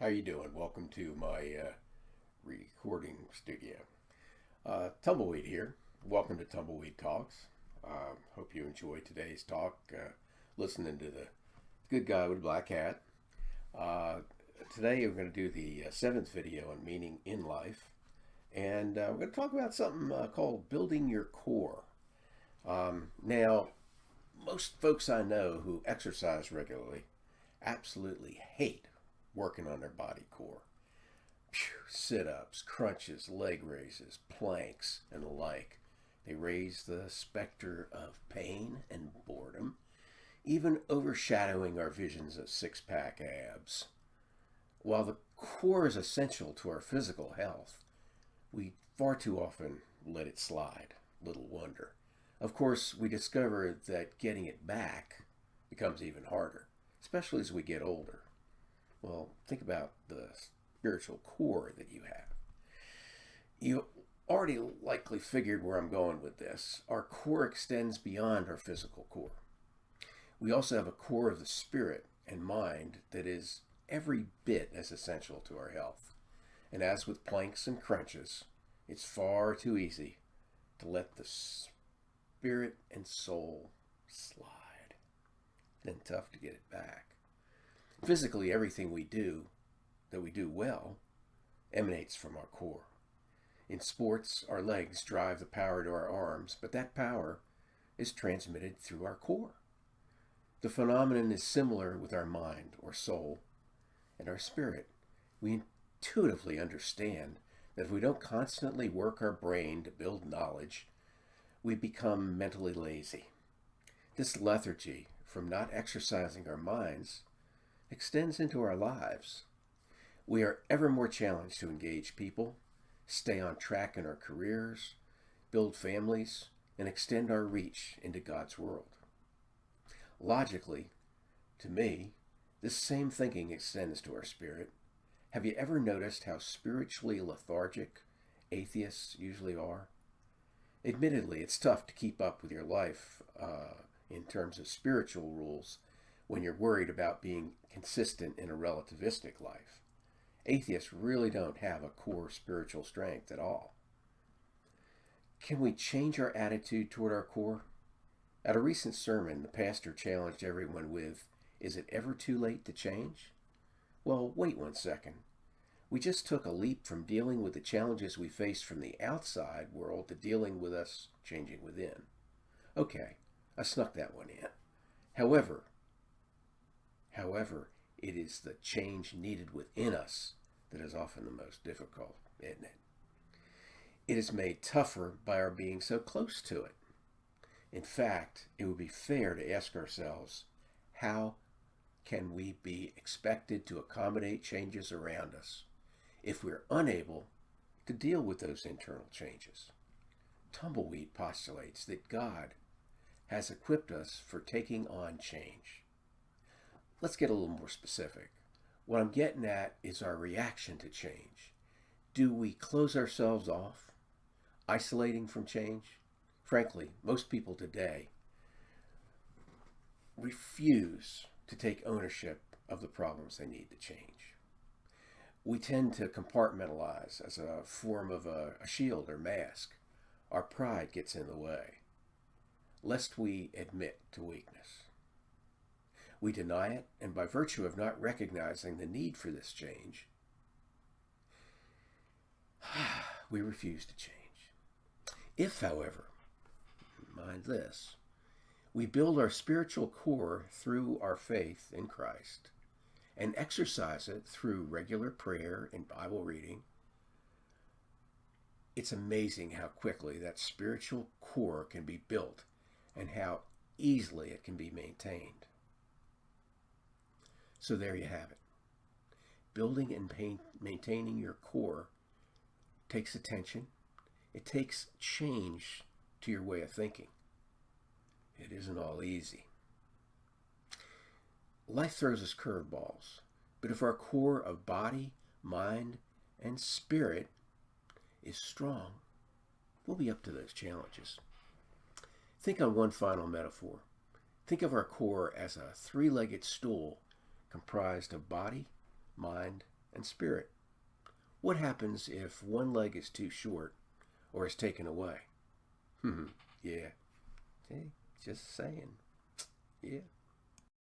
How you doing? Welcome to my recording studio. Tumbleweed here. Welcome to Tumbleweed Talks. Hope you enjoy today's talk. Listening to the good guy with a black hat. Uh, Today we're going to do the seventh video on meaning in life, and we're going to talk about something called building your core. Now, most folks I know who exercise regularly absolutely hate working on their body core. Sit ups, crunches, leg raises, planks, and the like. They raise the specter of pain and boredom, even overshadowing our visions of six pack abs. While the core is essential to our physical health, we far too often let it slide. Little wonder. Of course, we discover that getting it back becomes even harder, especially as we get older. Well, think about the spiritual core that you have. You already likely figured where I'm going with this. Our core extends beyond our physical core. We also have a core of the spirit and mind that is every bit as essential to our health. And as with planks and crunches, it's far too easy to let the spirit and soul slide. Then tough to get it back. Physically, everything that we do well, emanates from our core. In sports, our legs drive the power to our arms, but that power is transmitted through our core. The phenomenon is similar with our mind or soul and our spirit. We intuitively understand that if we don't constantly work our brain to build knowledge, we become mentally lazy. This lethargy from not exercising our minds extends into our lives. We are ever more challenged to engage people, stay on track in our careers, build families, and extend our reach into God's world. Logically, to me, this same thinking extends to our spirit. Have you ever noticed how spiritually lethargic atheists usually are? Admittedly, it's tough to keep up with your life in terms of spiritual rules when you're worried about being consistent in a relativistic life. Atheists really don't have a core spiritual strength at all. Can we change our attitude toward our core? At a recent sermon, the pastor challenged everyone with, "Is it ever too late to change?" Well, wait one second. We just took a leap from dealing with the challenges we face from the outside world to dealing with us changing within. Okay, I snuck that one in. However, However, it is the change needed within us that is often the most difficult, isn't it? It is made tougher by our being so close to it. In fact, it would be fair to ask ourselves, how can we be expected to accommodate changes around us if we're unable to deal with those internal changes? Tumbleweed postulates that God has equipped us for taking on change. Let's get a little more specific. What I'm getting at is our reaction to change. Do we close ourselves off, isolating from change? Frankly, most people today refuse to take ownership of the problems they need to change. We tend to compartmentalize as a form of a shield or mask. Our pride gets in the way, lest we admit to weakness. We deny it, and by virtue of not recognizing the need for this change, we refuse to change. If, however, mind this, we build our spiritual core through our faith in Christ and exercise it through regular prayer and Bible reading, it's amazing how quickly that spiritual core can be built and how easily it can be maintained. So there you have it. Building and maintaining your core takes attention. It takes change to your way of thinking. It isn't all easy. Life throws us curveballs, but if our core of body, mind, and spirit is strong, we'll be up to those challenges. Think on one final metaphor. Think of our core as a three-legged stool comprised of body, mind, and spirit. What happens if one leg is too short or is taken away? Yeah. Hey, just saying. Yeah.